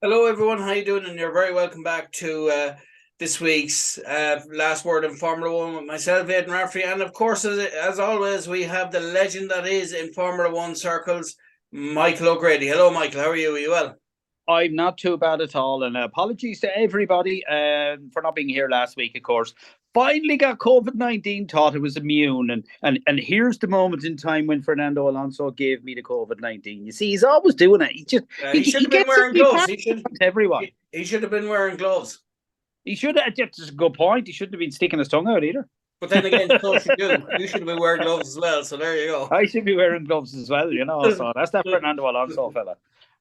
Hello, everyone. How you doing? And you're very welcome back to this week's Last Word in Formula One with myself, Aidan Raftery, and of course, as always, we have the legend that is in Formula One circles, Michael O'Grady. Hello, Michael. How are you? Are you well? I'm not too bad at all, and apologies to everybody for not being here last week. Of course, finally got COVID-19. Thought it was immune, and here's the moment in time when Fernando Alonso gave me the COVID-19. You see, he's always doing it. He just He should he have been gets it. wearing He gloves. passes it on to everyone. He should have been wearing gloves. He should have. That's a good point. He shouldn't have been sticking his tongue out either. But then again, so should you. You should have been wearing gloves as well. So there you go. I should be wearing gloves as well, So that's that Fernando Alonso fella.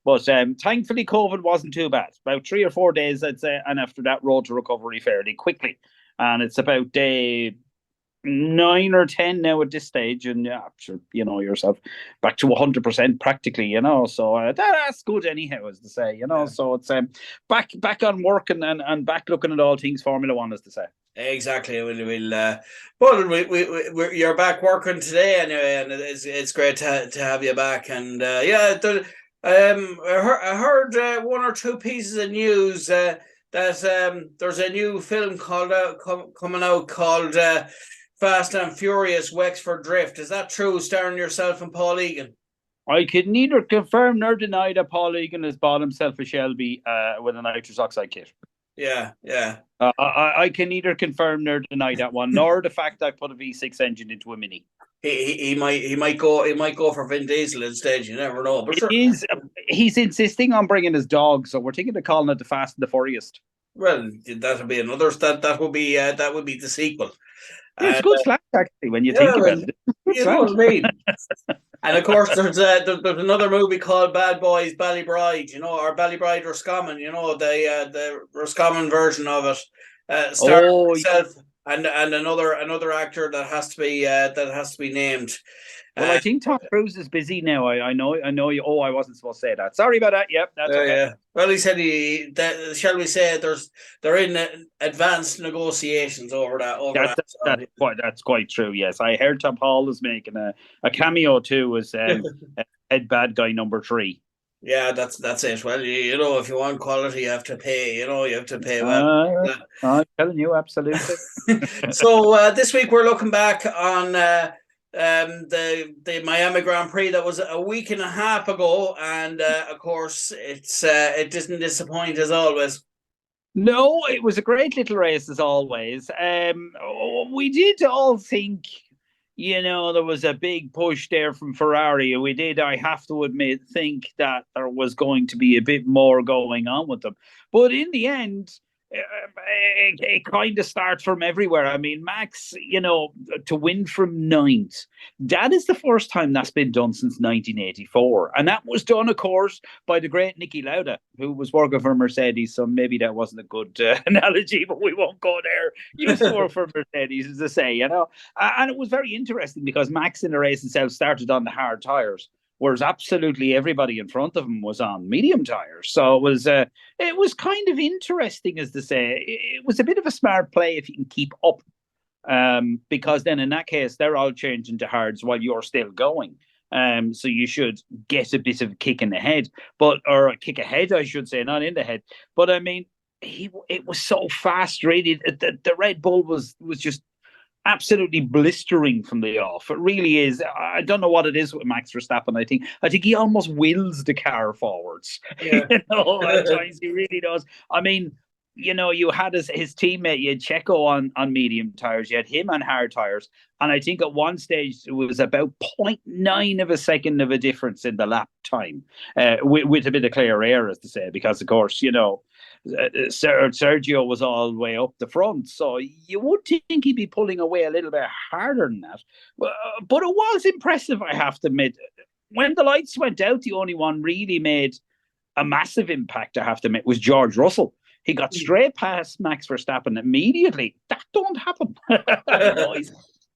But thankfully, COVID wasn't too bad. About 3 or 4 days, I'd say, and after that, road to recovery fairly quickly. And it's about day 9 or 10 now at this stage, and yeah, sure, yourself, back to 100% practically. So that's good anyhow, as to say. Yeah. So it's back on work and back looking at all things Formula One, as to say. Exactly. You're back working today anyway, and it's great to have you back. And I heard one or two pieces of news that there's a new film coming out called Fast and Furious Wexford Drift. Is that true? Starring yourself and Paul Egan. I can neither confirm nor deny that Paul Egan has bought himself a Shelby with a nitrous oxide kit. Yeah, yeah. I can neither confirm nor deny that one, nor the fact I put a V6 engine into a Mini. He might go for Vin Diesel instead. You never know. But It sure. is. He's insisting on bringing his dog, so we're thinking of calling it the Fast and the Furious. Well, that'll be another. That would be the sequel. Yeah, it's good slash actually when you think about it. You know what I mean. And of course, there's another movie called Bad Boys Ballybride, or Ballybride Roscommon, the Roscommon version of it, starring myself and another actor that has to be named. Well, I think Tom Cruise is busy now. I know you. Oh, I wasn't supposed to say that. Sorry about that. Yep, that's okay. Yeah. Well, he said shall we say they're in advanced negotiations over that. That's quite true. Yes, I heard Tom Hall is making a cameo too as head bad guy number 3. Yeah, that's it. Well, if you want quality, you have to pay. You have to pay well. I'm telling you, absolutely. So this week we're looking back on the Miami Grand Prix that was a week and a half ago, and of course it didn't disappoint as always. No, it was a great little race as always. We did all think, there was a big push there from Ferrari. We did, I have to admit, think that there was going to be a bit more going on with them. But in the end, it kind of starts from everywhere. I mean, Max, to win from ninth, that is the first time that's been done since 1984. And that was done, of course, by the great Niki Lauda, who was working for Mercedes. So maybe that wasn't a good analogy, but we won't go there. He used to work for Mercedes, as I say, And it was very interesting because Max in the race itself started on the hard tyres, whereas absolutely everybody in front of him was on medium tires. So it was kind of interesting, as to say. It was a bit of a smart play if you can keep up, because then in that case they're all changing to hards while you're still going. So you should get a bit of a kick in the head, or a kick ahead, I should say, not in the head. But I mean, it was so fast, really. The Red Bull was just absolutely blistering from the off. It really is. I don't know what it is with Max Verstappen. I think he almost wills the car forwards. Yeah. At times he really does. I mean, you had his teammate, you had Checo on medium tires, you had him on hard tires, and I think at one stage it was about 0.9 of a second of a difference in the lap time, with a bit of clear air, as to say, because of course, Sergio was all the way up the front, so you would think he'd be pulling away a little bit harder than that. But it was impressive, I have to admit. When the lights went out, the only one really made a massive impact, I have to admit, was George Russell. He got straight past Max Verstappen immediately. That don't happen. I know he's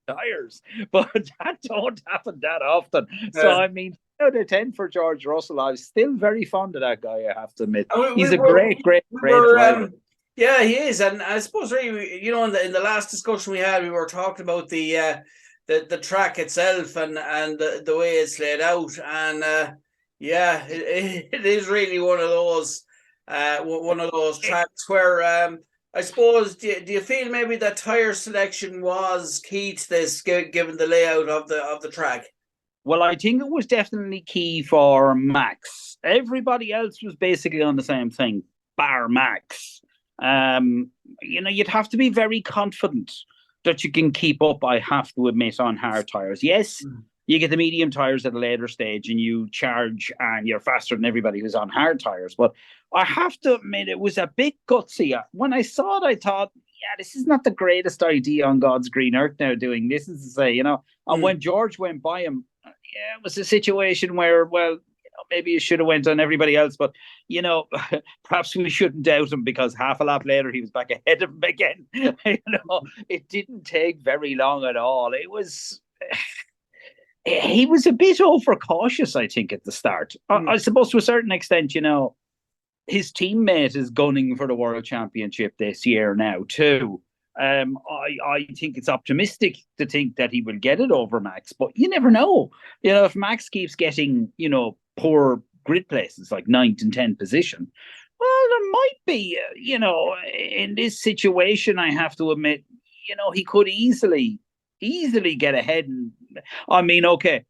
tires, but that don't happen that often. So I mean, out of 10 for George Russell. I'm still very fond of that guy, I have to admit. He's a great driver. Yeah, he is. And I suppose really, in the last discussion we had, we were talking about the track itself and the way it's laid out. And it is really one of those one of those tracks where I suppose do you feel maybe that tire selection was key to this, given the layout of the track? Well, I think it was definitely key for Max. Everybody else was basically on the same thing, bar Max. You'd have to be very confident that you can keep up, I have to admit, on hard tires. Yes, you get the medium tires at a later stage and you charge and you're faster than everybody who's on hard tires. But I have to admit, it was a bit gutsy. When I saw it, I thought, yeah, this is not the greatest idea on God's green earth now doing this, is to say, And when George went by him, yeah, it was a situation where, well, maybe you should have went on everybody else, but perhaps we shouldn't doubt him, because half a lap later he was back ahead of him again. It didn't take very long at all. He was a bit overcautious, I think, at the start. I suppose to a certain extent, his teammate is gunning for the World Championship this year now too. I think it's optimistic to think that he will get it over Max, but you never know. If Max keeps getting, poor grid places like 9th and 10th position, well, there might be, in this situation, I have to admit, he could easily get ahead. And I mean, okay,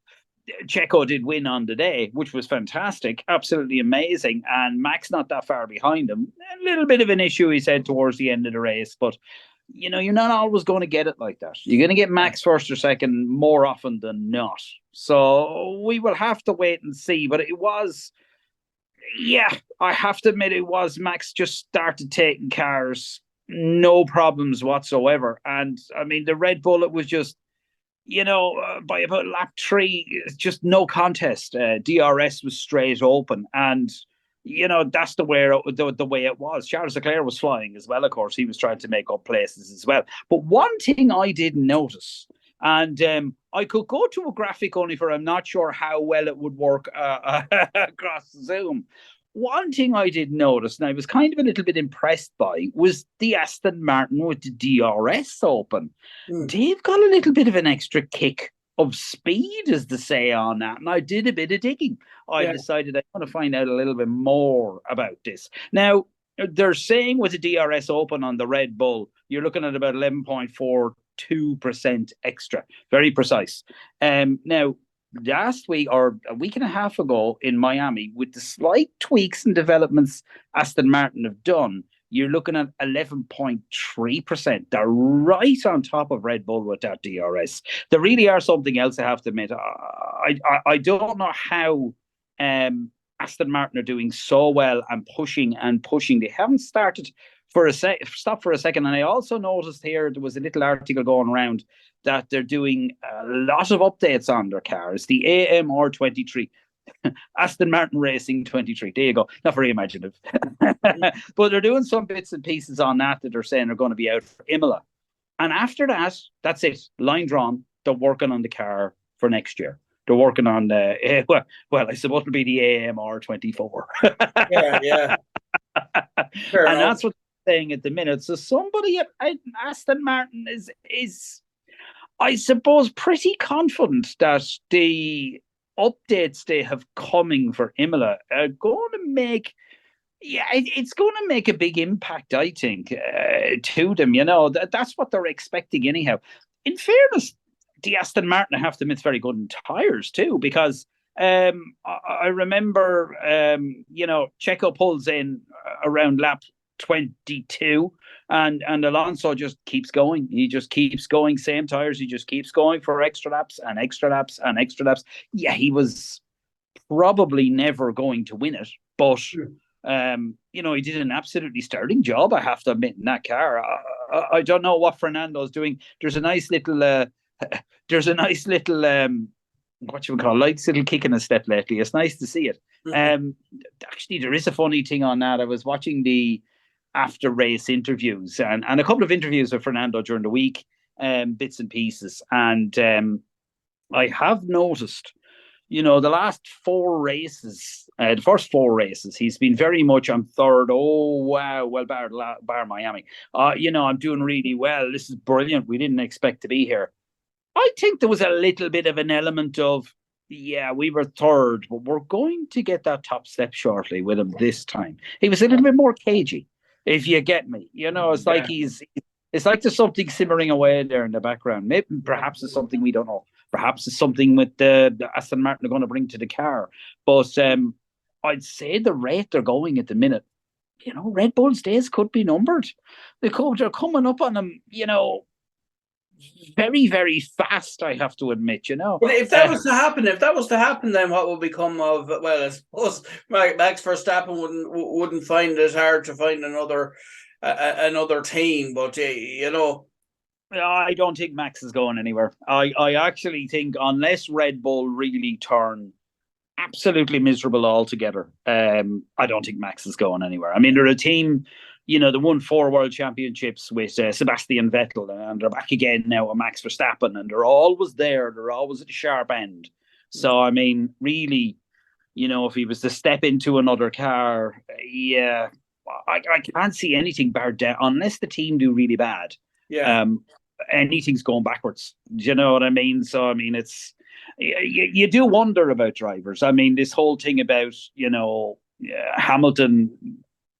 Checo did win on the day, which was fantastic, absolutely amazing. And Max not that far behind him. A little bit of an issue, he said, towards the end of the race, but you're not always going to get it like that. You're going to get Max first or second more often than not. So we will have to wait and see. But it was, I have to admit, it was Max just started taking cars, no problems whatsoever. And I mean, the Red Bull, it was just, by about lap 3, just no contest. DRS was straight open. And that's the way it was. Charles Leclerc was flying as well, of course. He was trying to make up places as well. But one thing I didn't notice, and I could go to a graphic only for I'm not sure how well it would work across Zoom. One thing I did notice, and I was kind of a little bit impressed by, was the Aston Martin with the DRS open. They've got a little bit of an extra kick of speed, as they say, on that. And I did a bit of digging. I decided I want to find out a little bit more about this. Now, they're saying with the DRS open on the Red Bull, you're looking at about 11.42% extra. Very precise. Now, last week or a week and a half ago in Miami, with the slight tweaks and developments Aston Martin have done, you're looking at 11.3%. They're right on top of Red Bull with that DRS. They really are something else, I have to admit. I don't know how Aston Martin are doing so well and pushing. They haven't started stop for a second. And I also noticed here, there was a little article going around that they're doing a lot of updates on their cars. The AMR23. Aston Martin Racing 23. There you go. Not very imaginative. But they're doing some bits and pieces on that they're saying are going to be out for Imola. And after that, that's it. Line drawn. They're working on the car for next year. They're working on the, I suppose it'll be the AMR 24. Yeah. And that's what they're saying at the minute. So somebody at Aston Martin is, I suppose, pretty confident that the updates they have coming for Imola are going to make, it's going to make a big impact, I think, to them. That's what they're expecting anyhow. In fairness, the Aston Martin, I have to admit, it's very good in tires too, because I remember, Checo pulls in around lap 22 and Alonso just keeps going. He just keeps going, same tires. He just keeps going for extra laps and extra laps and extra laps. Yeah, he was probably never going to win it, but he did an absolutely sterling job, I have to admit, in that car. I don't know what Fernando's doing. There's a nice little what you would call nice little kick in a step lately. It's nice to see it. Actually, there is a funny thing on that. I was watching the after race interviews and a couple of interviews with Fernando during the week, bits and pieces. And I have noticed, the last 4 races, the first 4 races, he's been very much on third. Oh, wow. Well, bar Miami. I'm doing really well. This is brilliant. We didn't expect to be here. I think there was a little bit of an element of, Yeah, we were third, but we're going to get that top step shortly with him this time. He was a little bit more cagey, if you get me. It's like it's like there's something simmering away there in the background. Maybe perhaps it's something we don't know. Perhaps it's something with the Aston Martin are going to bring to the car. But I'd say the rate they're going at the minute, Red Bull's days could be numbered. They're coming up on them, very, very fast, I have to admit, But if that was to happen, then what will become of? Well, I suppose Max Verstappen wouldn't find it hard to find another team, but I don't think Max is going anywhere. I actually think unless Red Bull really turn absolutely miserable altogether, I don't think Max is going anywhere. I mean, they're a team. They won 4 world championships with Sebastian Vettel, and they're back again now with Max Verstappen, and they're always there. They're always at the sharp end. So, I mean, really, if he was to step into another car, yeah, I can't see anything bar down unless the team do really bad. Yeah. Anything's going backwards. Do you know what I mean? So, I mean, it's you do wonder about drivers. I mean, this whole thing about Hamilton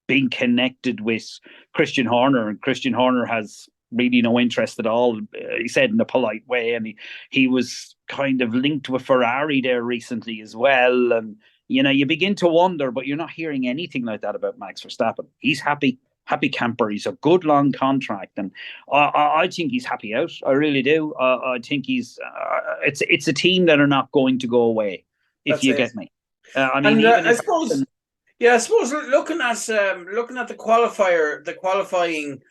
being connected with Christian Horner, and Christian Horner has really no interest at all. He said in a polite way, and he was kind of linked with Ferrari there recently as well. And you begin to wonder, but you're not hearing anything like that about Max Verstappen. He's happy camper. He's a good long contract, and I think he's happy out. I really do. I think he's. It's a team that are not going to go away. If you get me. I mean, I suppose. Yeah, I suppose looking at the qualifying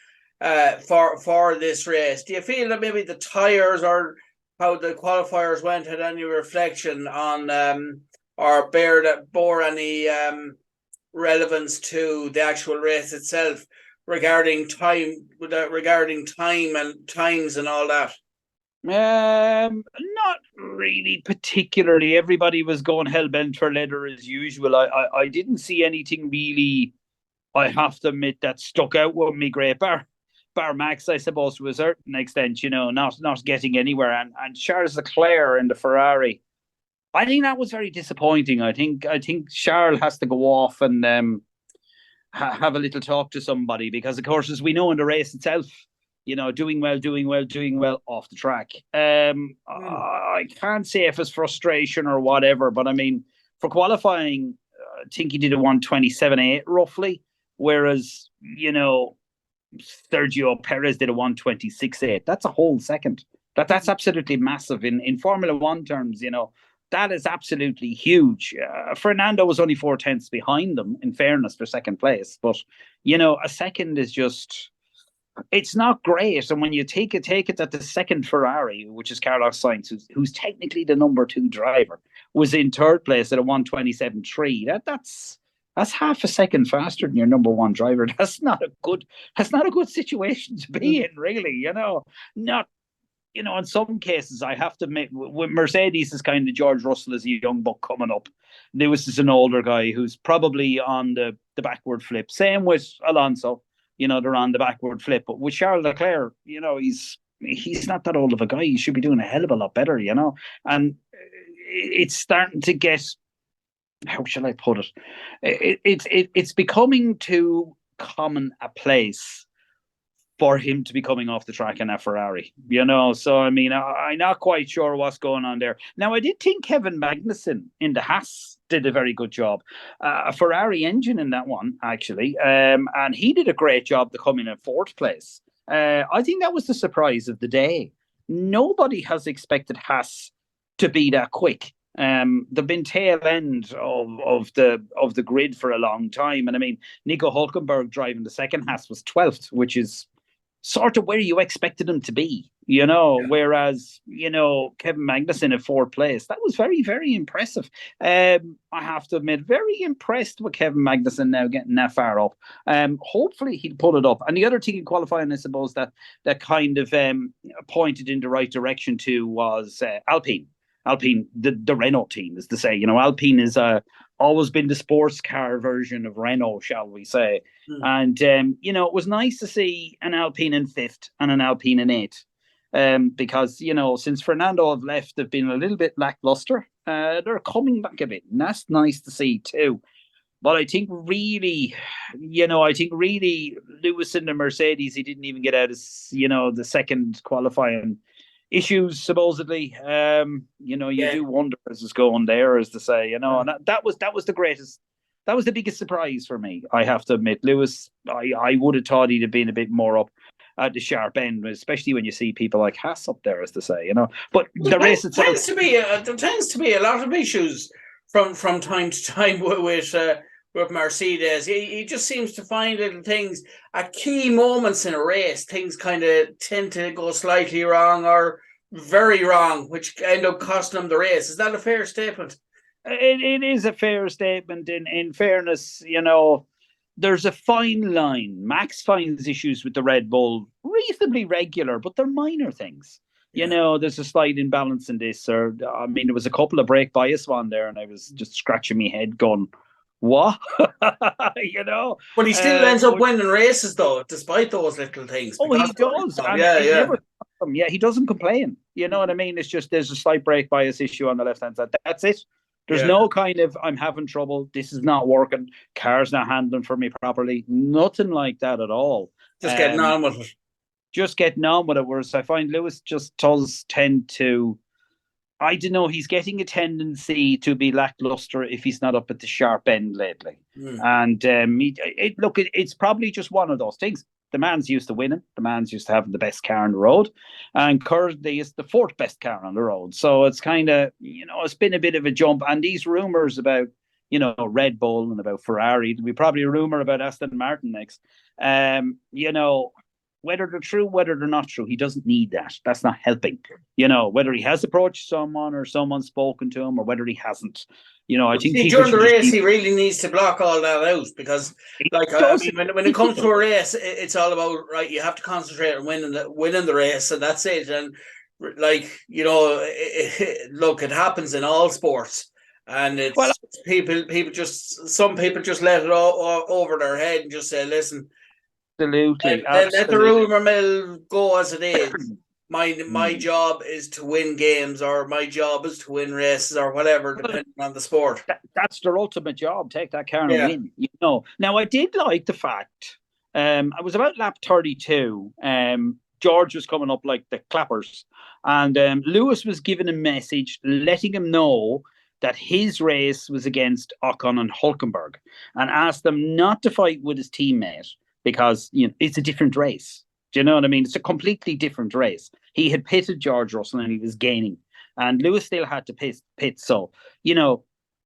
for this race, do you feel that maybe the tires or how the qualifiers went had any reflection on or bore any relevance to the actual race itself regarding time and times and all that? Not really particularly. Everybody was going hell bent for leather as usual. I didn't see anything really, I have to admit, that stuck out with me great. Bar Max, I suppose, to a certain extent, not getting anywhere. And Charles Leclerc in the Ferrari, I think that was very disappointing. I think Charles has to go off and have a little talk to somebody, because, of course, as we know in the race itself, doing well off the track. I can't say if it's frustration or whatever, but I mean, for qualifying, I think he did a 1:27.8 roughly, whereas, Sergio Perez did a 1:26.8. That's a whole second. That's absolutely massive in Formula One terms. That is absolutely huge. Fernando was only 4/10 behind them, in fairness, for second place, but a second is just. It's not great. And when you take it that the second Ferrari, which is Carlos Sainz, who's technically the number 2 driver, was in third place at a 1:27.3, that's half a second faster than your number 1 driver. That's not a good situation to be in, really. Not in some cases, I have to admit, with Mercedes is kind of George Russell as a young buck coming up. Lewis is an older guy who's probably on the backward flip. Same with Alonso. They're on the backward flip. But with Charles Leclerc, he's not that old of a guy. He should be doing a hell of a lot better, And it's starting to get, how shall I put it? It's becoming too common a place for him to be coming off the track in a Ferrari, So, I mean, I'm not quite sure what's going on there. Now, I did think Kevin Magnussen in the Haas did a very good job. A Ferrari engine in that one, actually. And he did a great job to come in 4th place. I think that was the surprise of the day. Nobody has expected Haas to be that quick. They've been tail end of the grid for a long time. And I mean, Nico Hulkenberg driving the second Haas was 12th, which is sort of where you expected him to be, whereas, Kevin Magnussen in 4th place, that was very, very impressive. I have to admit, very impressed with Kevin Magnussen now getting that far up. Hopefully he'll pull it up. And the other thing in qualifying, I suppose, that kind of pointed in the right direction to was Alpine. Alpine, the Renault team, is to say. Alpine is always been the sports car version of Renault, shall we say. And, it was nice to see an Alpine in 5th and an Alpine in 8th. because, since Fernando have left, they've been a little bit lackluster. They're coming back a bit, and that's nice to see too. But I think really, Lewis in the Mercedes, he didn't even get out of, the second qualifying issues, supposedly. You do wonder as it's going there, as to say, and that was the greatest. That was the biggest surprise for me, I have to admit. Lewis, I would have thought he'd have been a bit more up at the sharp end, especially when you see people like Haas up there, as to say, But the race itself tends to be there tends to be a lot of issues from time to time with Mercedes. He just seems to find little things at key moments in a race. Things kind of tend to go slightly wrong or very wrong, which end up costing him the race. Is that a fair statement? It is a fair statement. In fairness, there's a fine line. Max finds issues with the Red Bull reasonably regular, but they're minor things. There's a slight imbalance in this. There was a couple of brake bias one there, and I was just scratching my head going, what? But he still ends up winning races, though, despite those little things. Oh, he does. He doesn't complain. You know what I mean? It's just there's a slight brake bias issue on the left-hand side. That's it. There's no kind of, I'm having trouble, this is not working, car's not handling for me properly. Nothing like that at all. Just getting on with it. Just getting on with it. Whereas I find Lewis just does tend to, I don't know, he's getting a tendency to be lackluster if he's not up at the sharp end lately. And it's probably just one of those things. The man's used to winning. The man's used to having the best car on the road. And currently it's the fourth best car on the road. So it's kind of, it's been a bit of a jump. And these rumours about, Red Bull and about Ferrari, there'll be probably a rumour about Aston Martin next. Whether they're true, whether they're not true, he doesn't need that. That's not helping. Whether he has approached someone or someone's spoken to him or whether he hasn't. I think during the race, he really needs to block all that out because, when it comes to a race, it's all about, right, you have to concentrate on winning the race, and that's it. And look, it happens in all sports, and it's some people just let it all over their head and just say, listen, absolutely. Let the rumor mill go as it is. My job is to win games, or my job is to win races, or whatever, depending on the sport. That's their ultimate job. Take that car and win. Now, I did like the fact. I was about lap 32. George was coming up like the clappers, and Lewis was giving a message, letting him know that his race was against Ocon and Hulkenberg, and asked them not to fight with his teammate because it's a different race. Do you know what I mean? It's a completely different race. He had pitted George Russell and he was gaining, and Lewis still had to pit. So,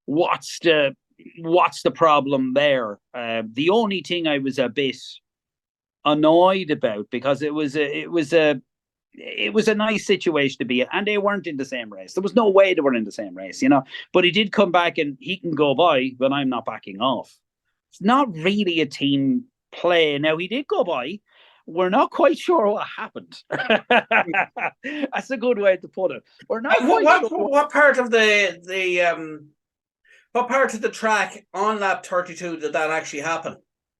what's the problem there? The only thing I was a bit annoyed about, because it was a nice situation to be in, and they weren't in the same race. There was no way they were in the same race, But he did come back, and he can go by, but I'm not backing off. It's not really a team play. Now, he did go by. We're not quite sure what happened. That's a good way to put it. We're not quite sure. What part of what part of the track on lap 32 did that actually happen?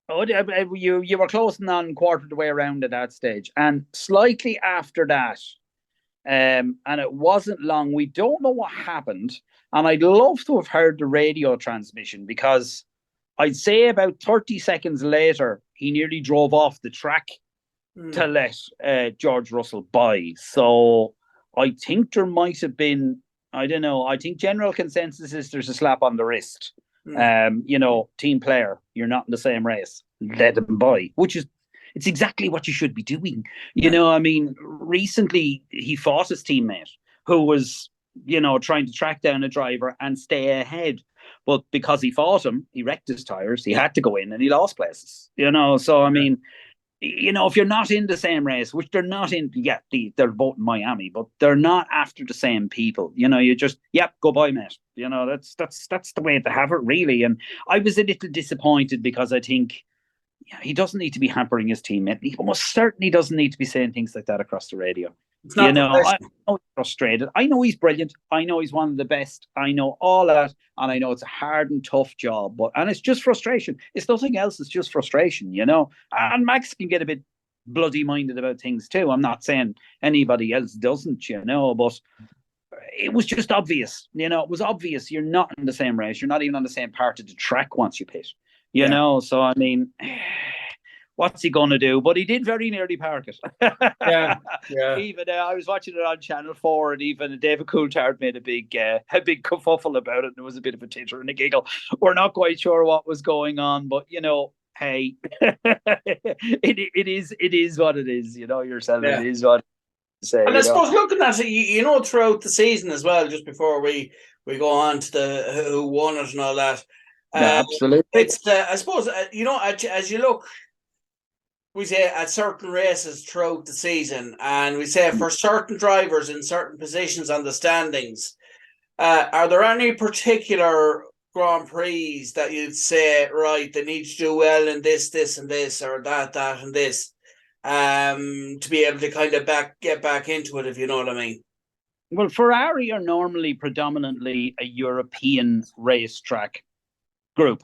Oh, you were closing on quarter of the way around at that stage, and slightly after that, and it wasn't long. We don't know what happened, and I'd love to have heard the radio transmission, because I'd say about 30 seconds later, he nearly drove off the track to let George Russell by. So I think there might have been, I don't know, I think general consensus is there's a slap on the wrist. Team player, you're not in the same race, let him by, it's exactly what you should be doing. Recently he fought his teammate who was, trying to track down a driver and stay ahead. But because he fought him, he wrecked his tires, he had to go in and he lost places. So, if you're not in the same race, which they're not in, they're both in Miami, but they're not after the same people. You just, go by, mate. That's the way to have it, really. And I was a little disappointed, because I think he doesn't need to be hampering his teammate. He almost certainly doesn't need to be saying things like that across the radio. I know he's frustrated. I know he's brilliant. I know he's one of the best. I know all that. And I know it's a hard and tough job, and it's just frustration. It's nothing else. It's just frustration, And Max can get a bit bloody minded about things too. I'm not saying anybody else doesn't, but it was just obvious. It was obvious you're not in the same race. You're not even on the same part of the track once you pit. So I mean, what's he going to do? But he did very nearly park it. Yeah. Even I was watching it on Channel 4, and even David Coulthard made a big kerfuffle about it, and there was a bit of a titter and a giggle. We're not quite sure what was going on, but hey, it is what it is. Yourself, it is what. Say, and I suppose looking at it, throughout the season as well, just before we go on to the who won it and all that. Absolutely. It's I suppose as you look, we say at certain races throughout the season, and we say for certain drivers in certain positions on the standings, are there any particular Grand Prix that you'd say, right, they need to do well in this and this, or that and this, to be able to kind of get back into it, if you know what I mean? Well, Ferrari are normally predominantly a European racetrack group.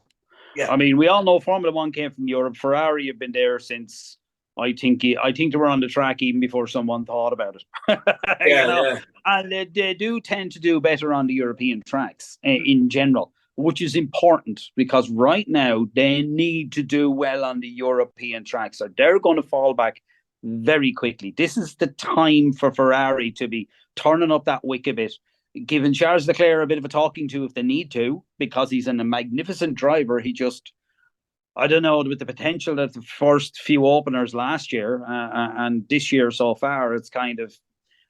Yeah. I mean, we all know Formula One came from Europe. Ferrari have been there since I think they were on the track even before someone thought about it. Yeah. And they do tend to do better on the European tracks in general, which is important because right now they need to do well on the European tracks, or they're going to fall back very quickly. This is the time for Ferrari to be turning up that wick a bit, giving Charles Leclerc a bit of a talking to if they need to, because he's a magnificent driver. He just, I don't know, with the potential that the first few openers last year and this year so far, it's kind of,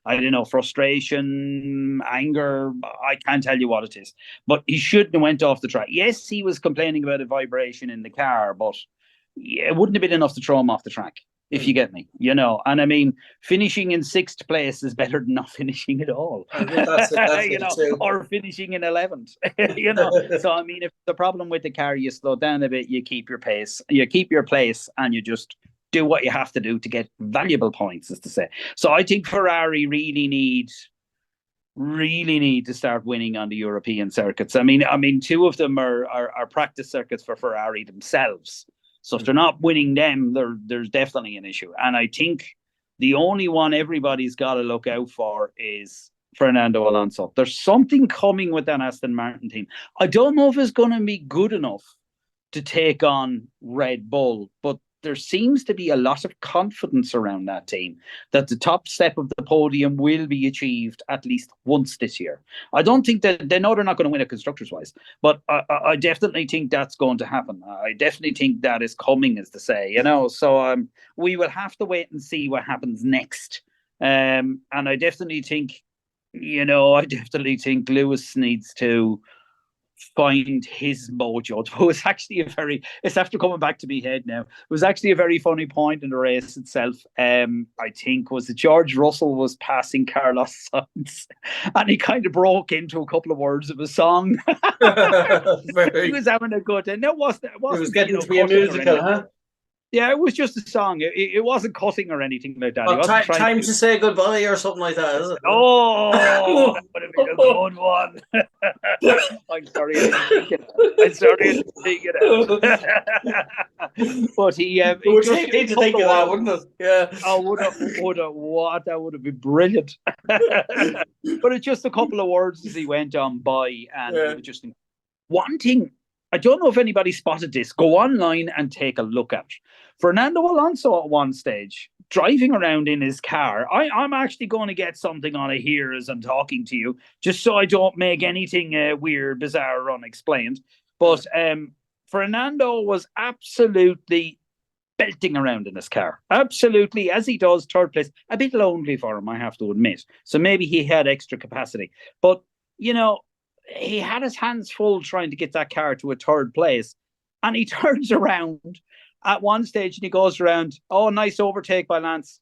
I don't know, frustration, anger. I can't tell you what it is. But he shouldn't have went off the track. Yes, he was complaining about a vibration in the car, but it wouldn't have been enough to throw him off the track, if you get me. And I mean, finishing in 6th place is better than not finishing at all. That's it, or finishing in 11th. So I mean, if the problem with the car, you slow down a bit, you keep your pace, you keep your place, and you just do what you have to do to get valuable points, as to say. So I think Ferrari really need to start winning on the European circuits. I mean, 2 of them are practice circuits for Ferrari themselves. So if they're not winning them, there's definitely an issue. And I think the only one everybody's got to look out for is Fernando Alonso. There's something coming with that Aston Martin team. I don't know if it's going to be good enough to take on Red Bull, but there seems to be a lot of confidence around that team that the top step of the podium will be achieved at least once this year. I don't think that they know they're not going to win it constructors wise, but I definitely think that's going to happen. I definitely think that is coming, as to say, so we will have to wait and see what happens next. And I definitely think, Lewis needs to find his mojo. It's after coming back to me head now. It was actually a very funny point in the race itself. I think was that George Russell was passing Carlos Sainz, and he kind of broke into a couple of words of a song. He was having a good, and it was getting to be a musical, huh? Yeah, it was just a song. It wasn't cutting or anything like that. Well, time to say goodbye or something like that, is it? Oh, that would have been a good one. I'm sorry I didn't think it out. But he would need to think of that, wouldn't it? Yeah. Oh, that would have been brilliant. But it's just a couple of words as he went on by, and it was just one thing. I don't know if anybody spotted this. Go online and take a look at Fernando Alonso at one stage, driving around in his car. I'm actually going to get something on it here as I'm talking to you, just so I don't make anything weird, bizarre, or unexplained. But Fernando was absolutely belting around in his car. Absolutely, as he does, 3rd place. A bit lonely for him, I have to admit. So maybe he had extra capacity. But, he had his hands full trying to get that car to a 3rd place, and he turns around at one stage and he goes around, oh, nice overtake by Lance.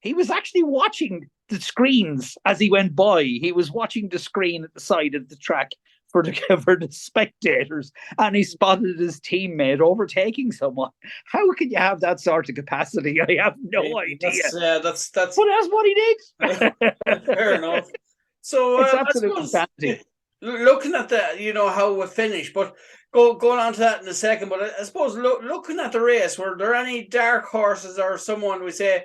He was actually watching the screens as he went by. He was watching the screen at the side of the track for the spectators, and he spotted his teammate overtaking someone. How can you have that sort of capacity? I have no idea. That's but that's what he did. Fair enough. So it's absolute insanity. Looking at the, how we finished, but going on to that in a second, but I suppose looking at the race, were there any dark horses or someone we say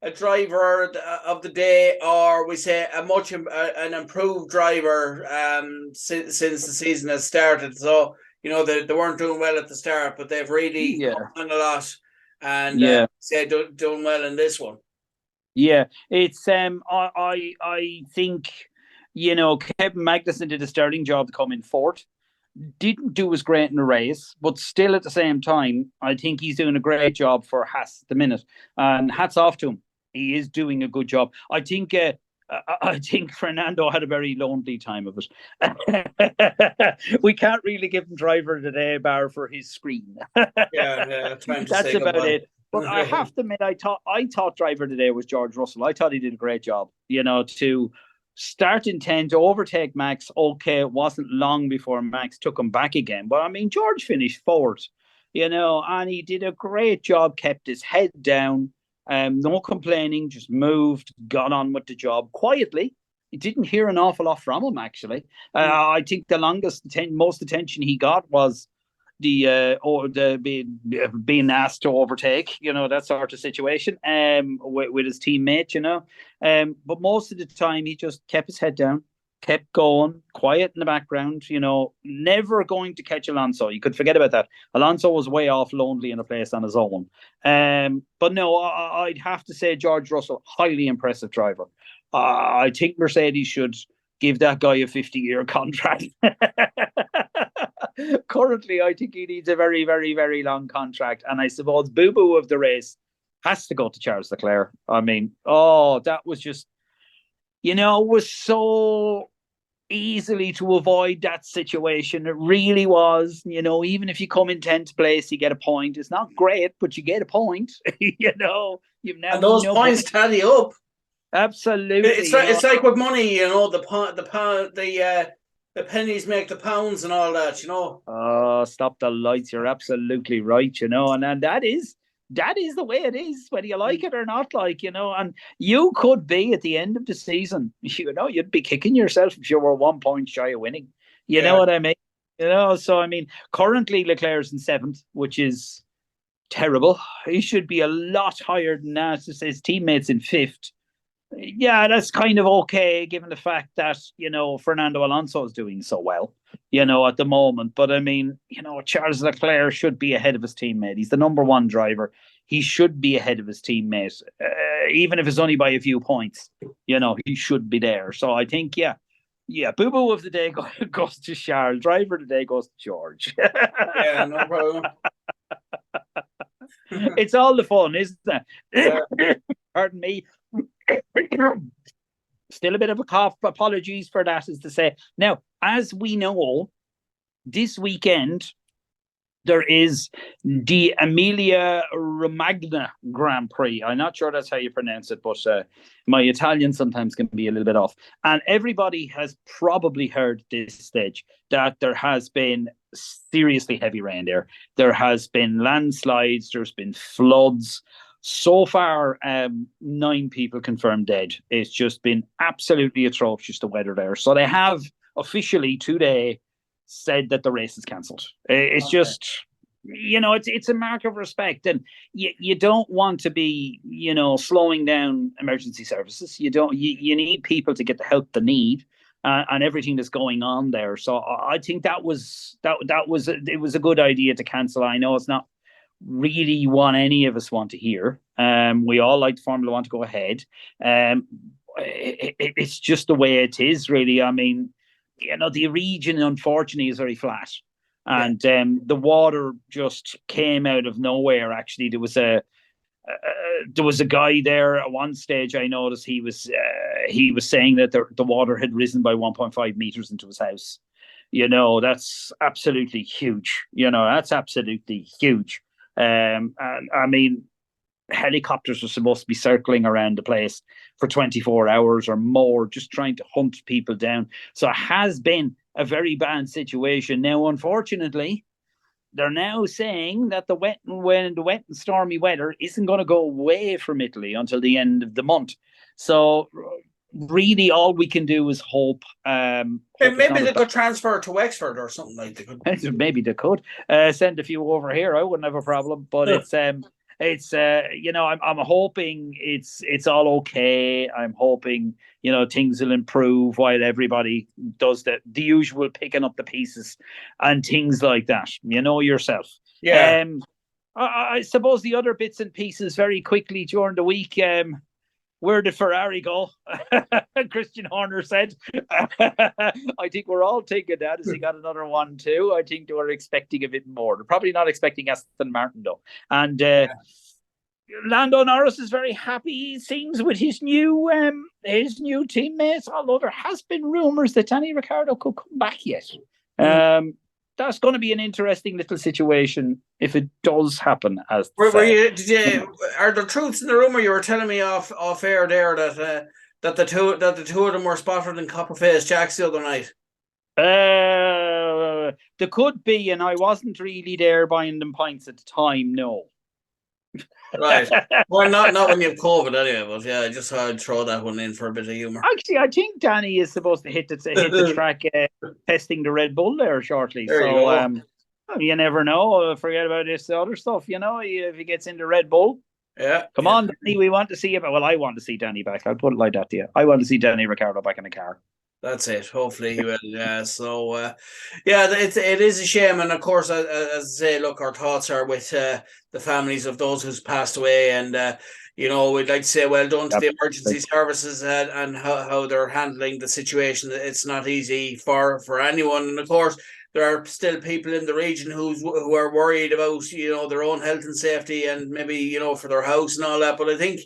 a driver of the day, or we say an improved driver since the season has started? So they weren't doing well at the start, but they've really Yeah, come on a lot and yeah. say doing well in this one. Yeah, it's I think Kevin Magnussen did a sterling job to come in fourth. Didn't do as great in the race, but still at the same time, I think he's doing a great job for Haas at the minute. And hats off to him. He is doing a good job. I think Fernando had a very lonely time of it. We can't really give him driver of the day bar for his screen. Yeah, trying to That's say about goodbye. it. But I have to admit, I thought driver today was George Russell. I thought he did a great job. To start in 10 to overtake Max. Okay, it wasn't long before Max took him back again. But I mean, George finished fourth, and he did a great job, kept his head down, no complaining, just moved, got on with the job quietly. He didn't hear an awful lot from him, actually. I think the most attention he got was being asked to overtake, that sort of situation, with his teammate, but most of the time he just kept his head down, kept going, quiet in the background, never going to catch Alonso. You could forget about that. Alonso was way off, lonely in a place on his own. But no, I'd have to say George Russell, highly impressive driver. I think Mercedes should give that guy a 50-year contract. Currently, I think he needs a very, very, very long contract. And I suppose boo-boo of the race has to go to Charles Leclerc. I mean, that was just, was so easily to avoid that situation. It really was. Even if you come in 10th place, you get a point. It's not great, but you get a point. You've now and those points tally up. Absolutely. It's like with money, the pennies make the pounds and all that, Oh, stop the lights. You're absolutely right, and that is the way it is, whether you like it or not, and you could be at the end of the season, you'd be kicking yourself if you were 1 point shy of winning. You know what I mean? So I mean, currently Leclerc's in 7th, which is terrible. He should be a lot higher than that. His teammates in 5th. Yeah, that's kind of okay, given the fact that, Fernando Alonso is doing so well, at the moment. But I mean, Charles Leclerc should be ahead of his teammate. He's the number one driver. He should be ahead of his teammate, even if it's only by a few points. He should be there. So I think, yeah, boo-boo of the day goes to Charles. Driver of the day goes to George. Yeah, no problem. It's all the fun, isn't it? Yeah. Pardon me. Still a bit of a cough. Apologies for that, is to say. Now, as we know, this weekend there is the Emilia Romagna Grand Prix. I'm not sure that's how you pronounce it, but my Italian sometimes can be a little bit off. And everybody has probably heard at this stage that there has been seriously heavy rain there. There has been landslides, there's been floods. So far, 9 people confirmed dead. It's just been absolutely atrocious, the weather there. So they have officially today said that the race is cancelled. It's just, it's a mark of respect. And you don't want to be, slowing down emergency services. You need people to get the help they need. And everything that's going on there. So I think it was a good idea to cancel. I know it's not really what any of us want to hear. We all like Formula One to go ahead. It's just the way it is, really. I mean, the region, unfortunately, is very flat. And the water just came out of nowhere, actually. There was a guy there at one stage. I noticed he was saying that the water had risen by 1.5 meters into his house. That's absolutely huge. That's absolutely huge. And I mean, helicopters are supposed to be circling around the place for 24 hours or more, just trying to hunt people down. So it has been a very bad situation. Now, unfortunately, they're now saying that the wet and stormy weather isn't going to go away from Italy until the end of the month. So really all we can do is hope. Maybe they could transfer to Wexford or something like that. Maybe they could send a few over here. I wouldn't have a problem. But it's I'm hoping it's all okay. I'm hoping things will improve while everybody does the usual picking up the pieces and things like that. You know yourself. Yeah. I suppose the other bits and pieces very quickly during the week. Where did Ferrari go? Christian Horner said. I think we're all thinking that. Has he got another one too? I think they were expecting a bit more. They're probably not expecting Aston Martin though. And Lando Norris is very happy, he seems, with his new teammates. Although there has been rumours that Danny Ricciardo could come back yet. That's going to be an interesting little situation if it does happen. Are there truths in the rumor you were telling me off air there that the two of them were spotted in Copperface Jacks the other night? There could be, and I wasn't really there buying them pints at the time. No. Right. Well, not when you have COVID anyway, but yeah, I just thought I'd throw that one in for a bit of humour. Actually, I think Danny is supposed to hit the track testing the Red Bull there shortly. There you never know. Forget about this other stuff, if he gets into Red Bull. Yeah. Come on, Danny, we want to see you. Well, I want to see Danny back. I'll put it like that to you. I want to see Danny Ricciardo back in the car. That's it. Hopefully he will. Yeah. So, it is a shame. And of course, as I say, look, our thoughts are with the families of those who's passed away. And, we'd like to say well done to the emergency services and how they're handling the situation. It's not easy for anyone. And of course, there are still people in the region who are worried about, their own health and safety and maybe, for their house and all that. But I think,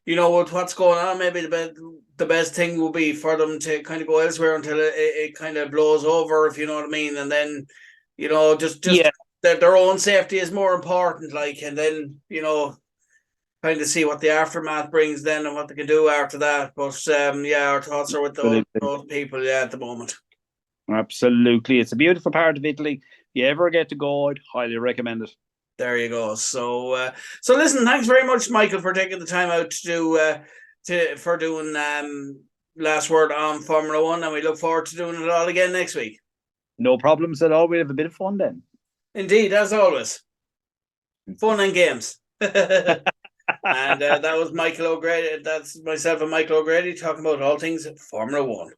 with what's going on, maybe the best thing will be for them to kind of go elsewhere until it kind of blows over, if you know what I mean. And then, just their own safety is more important, and then, kind of see what the aftermath brings then and what they can do after that. But, our thoughts are with those people, at the moment. Absolutely. It's a beautiful part of Italy. If you ever get to go, I'd highly recommend it. There you go. So listen, thanks very much, Michael, for taking the time out for doing Last Word on Formula One, and we look forward to doing it all again next week. No problems at all. We'll have a bit of fun then. Indeed, as always. Fun and games. And that was Michael O'Grady. That's myself and Michael O'Grady talking about all things Formula One.